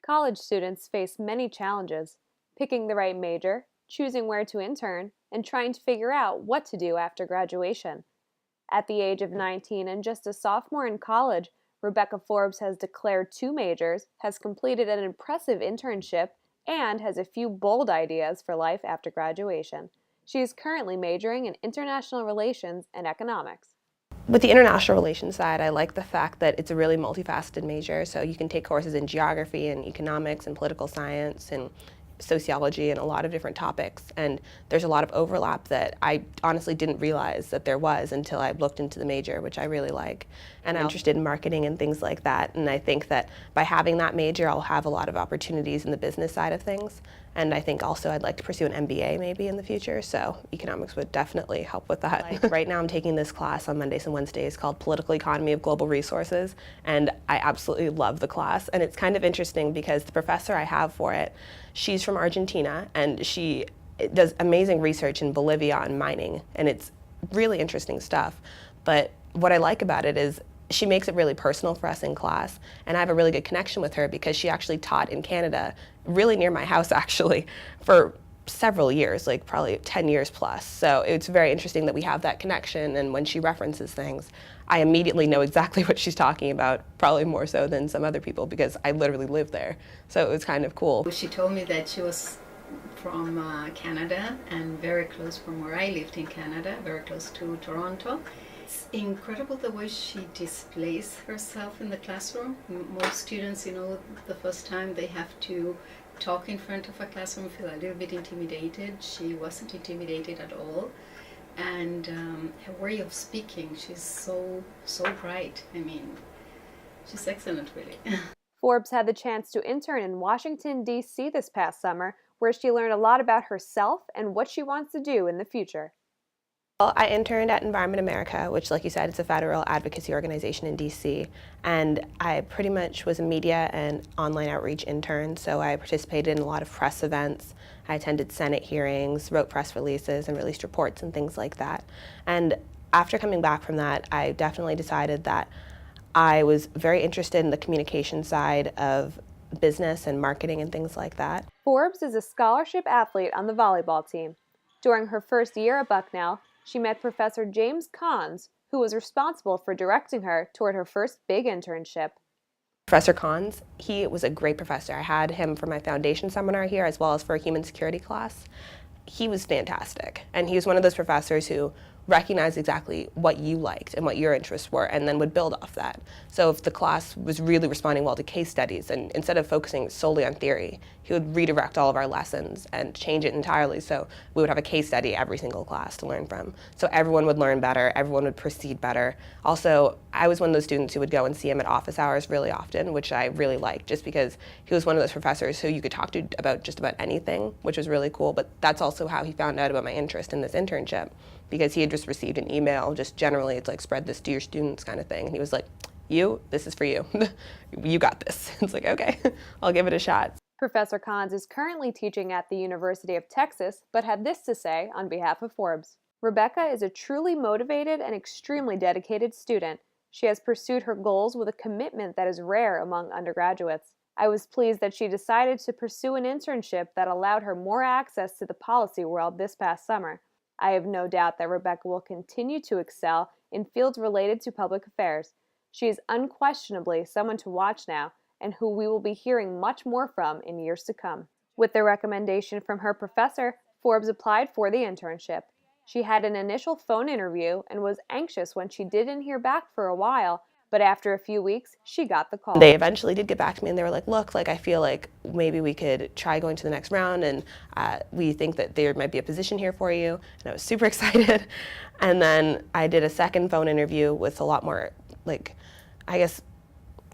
College students face many challenges: picking the right major, choosing where to intern, and trying to figure out what to do after graduation. At the age of 19 and just a sophomore in college, Rebecca Forbes has declared two majors, has completed an impressive internship, and has a few bold ideas for life after graduation. She is currently majoring in international relations and economics. With the international relations side, I like the fact that it's a really multifaceted major, so you can take courses in geography and economics and political science and sociology and a lot of different topics. And there's a lot of overlap that I honestly didn't realize that there was until I looked into the major, which I really like. And I'm interested in marketing and things like that. And I think that by having that major, I'll have a lot of opportunities in the business side of things. And I think also I'd like to pursue an MBA maybe in the future, so economics would definitely help with that. Like, right now I'm taking this class on Mondays and Wednesdays called Political Economy of Global Resources, and I absolutely love the class. And it's kind of interesting because the professor I have for it, she's from Argentina, and she does amazing research in Bolivia on mining, and it's really interesting stuff. But what I like about it is she makes it really personal for us in class, and I have a really good connection with her because she actually taught in Canada, really near my house actually, for several years, like probably 10 years plus. So it's very interesting that we have that connection, and when she references things, I immediately know exactly what she's talking about, probably more so than some other people because I literally live there. So it was kind of cool. She told me that she was from Canada and very close from where I lived in Canada, very close to Toronto. It's incredible the way she displays herself in the classroom. Most students, the first time they have to talk in front of a classroom feel a little bit intimidated. She wasn't intimidated at all. And her way of speaking, she's so bright. I mean, she's excellent, really. Forbes had the chance to intern in Washington, D.C. this past summer, where she learned a lot about herself and what she wants to do in the future. Well, I interned at Environment America, which, like you said, it's a federal advocacy organization in DC, and I pretty much was a media and online outreach intern, so I participated in a lot of press events. I attended Senate hearings, wrote press releases, and released reports and things like that. And after coming back from that, I definitely decided that I was very interested in the communication side of business and marketing and things like that. Forbes is a scholarship athlete on the volleyball team. During her first year at Bucknell, she met Professor James Cons, who was responsible for directing her toward her first big internship. Professor Cons, he was a great professor. I had him for my foundation seminar here as well as for a human security class. He was fantastic, and he was one of those professors who recognized exactly what you liked and what your interests were and then would build off that. So if the class was really responding well to case studies, and instead of focusing solely on theory, he would redirect all of our lessons and change it entirely, so we would have a case study every single class to learn from. So everyone would learn better, everyone would proceed better. Also, I was one of those students who would go and see him at office hours really often, which I really liked just because he was one of those professors who you could talk to about just about anything, which was really cool. But that's also how he found out about my interest in this internship, because he had just received an email, just generally it's like spread this to your students kind of thing. And he was like, this is for you. You got this. It's like, okay, I'll give it a shot. Professor Cons is currently teaching at the University of Texas, but had this to say on behalf of Forbes. Rebecca is a truly motivated and extremely dedicated student. She has pursued her goals with a commitment that is rare among undergraduates. I was pleased that she decided to pursue an internship that allowed her more access to the policy world this past summer. I have no doubt that Rebecca will continue to excel in fields related to public affairs. She is unquestionably someone to watch now, and who we will be hearing much more from in years to come. With the recommendation from her professor, Forbes applied for the internship. She had an initial phone interview and was anxious when she didn't hear back for a while, but after a few weeks, she got the call. They eventually did get back to me and they were like, look, I feel like maybe we could try going to the next round, and we think that there might be a position here for you. And I was super excited. And then I did a second phone interview with a lot more,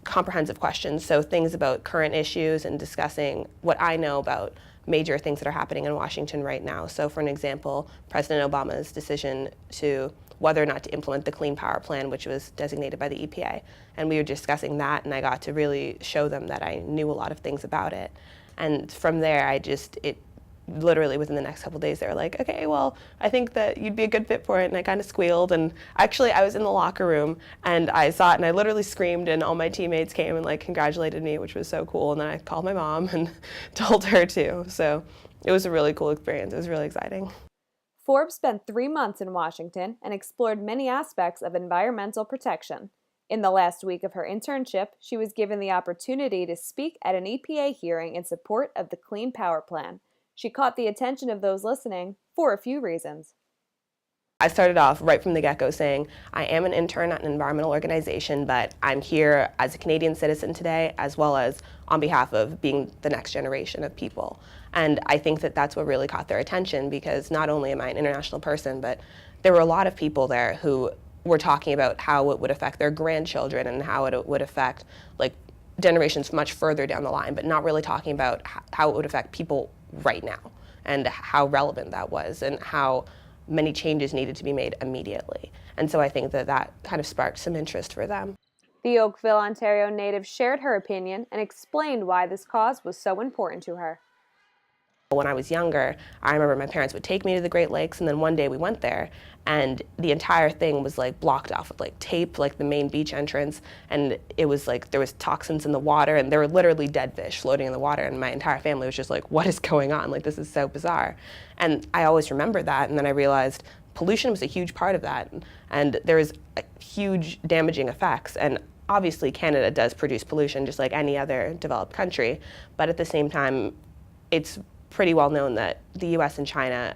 comprehensive questions. So things about current issues and discussing what I know about major things that are happening in Washington right now. So for an example, President Obama's decision to whether or not to implement the Clean Power Plan, which was designated by the EPA. And we were discussing that, and I got to really show them that I knew a lot of things about it. And from there, it literally within the next couple of days, they were like, okay, well, I think that you'd be a good fit for it. And I kind of squealed. And actually, I was in the locker room and I saw it and I literally screamed, and all my teammates came and like congratulated me, which was so cool. And then I called my mom and told her too. So it was a really cool experience. It was really exciting. Forbes spent 3 months in Washington and explored many aspects of environmental protection. In the last week of her internship, she was given the opportunity to speak at an EPA hearing in support of the Clean Power Plan. She caught the attention of those listening for a few reasons. I started off right from the get-go saying, I am an intern at an environmental organization, but I'm here as a Canadian citizen today, as well as on behalf of being the next generation of people. And I think that that's what really caught their attention, because not only am I an international person, but there were a lot of people there who were talking about how it would affect their grandchildren and how it would affect like generations much further down the line, but not really talking about how it would affect people right now and how relevant that was and how many changes needed to be made immediately. And so I think that that kind of sparked some interest for them. The Oakville, Ontario native shared her opinion and explained why this cause was so important to her. When I was younger, I remember my parents would take me to the Great Lakes, and then one day we went there and the entire thing was like blocked off with like tape, like the main beach entrance, and it was like there was toxins in the water and there were literally dead fish floating in the water, and my entire family was just like, what is going on? Like, this is so bizarre. And I always remembered that, and then I realized pollution was a huge part of that, and there is huge damaging effects. And obviously Canada does produce pollution just like any other developed country, but at the same time, it's pretty well known that the US and China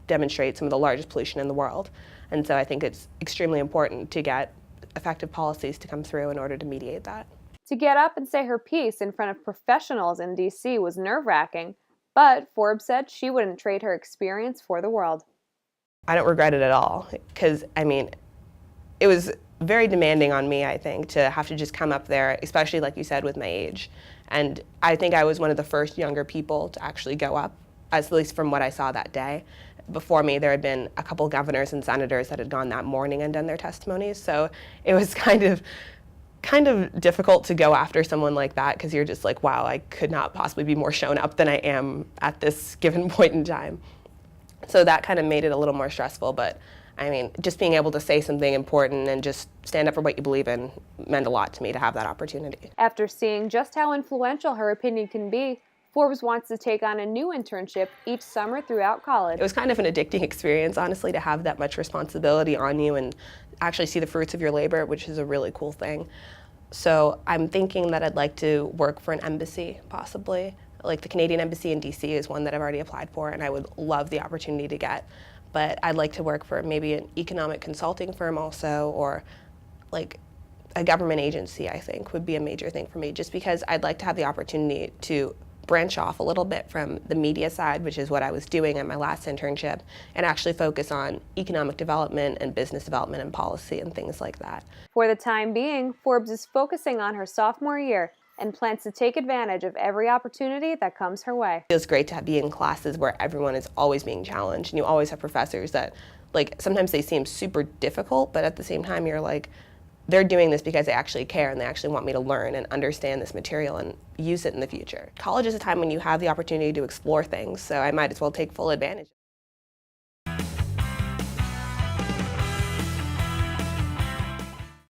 demonstrate some of the largest pollution in the world. And so I think it's extremely important to get effective policies to come through in order to mediate that. To get up and say her piece in front of professionals in DC was nerve-wracking, but Forbes said she wouldn't trade her experience for the world. I don't regret it at all, because I mean, it was very demanding on me, I think, to have to just come up there, especially like you said, with my age. And I think I was one of the first younger people to actually go up, at least from what I saw that day. Before me, there had been a couple governors and senators that had gone that morning and done their testimonies. So it was kind of difficult to go after someone like that, because you're just like, wow, I could not possibly be more shown up than I am at this given point in time. So that kind of made it a little more stressful, but I mean, just being able to say something important and just stand up for what you believe in meant a lot to me to have that opportunity. After seeing just how influential her opinion can be, Forbes wants to take on a new internship each summer throughout college. It was kind of an addicting experience, honestly, to have that much responsibility on you and actually see the fruits of your labor, which is a really cool thing. So I'm thinking that I'd like to work for an embassy, possibly. Like the Canadian Embassy in DC is one that I've already applied for, and I would love the opportunity to get. But I'd like to work for maybe an economic consulting firm also, or like a government agency, I think, would be a major thing for me, just because I'd like to have the opportunity to branch off a little bit from the media side, which is what I was doing at my last internship, and actually focus on economic development and business development and policy and things like that. For the time being, Forbes is focusing on her sophomore year and plans to take advantage of every opportunity that comes her way. It feels great to be in classes where everyone is always being challenged, and you always have professors that, like, sometimes they seem super difficult, but at the same time you're like, they're doing this because they actually care and they actually want me to learn and understand this material and use it in the future. College is a time when you have the opportunity to explore things, so I might as well take full advantage.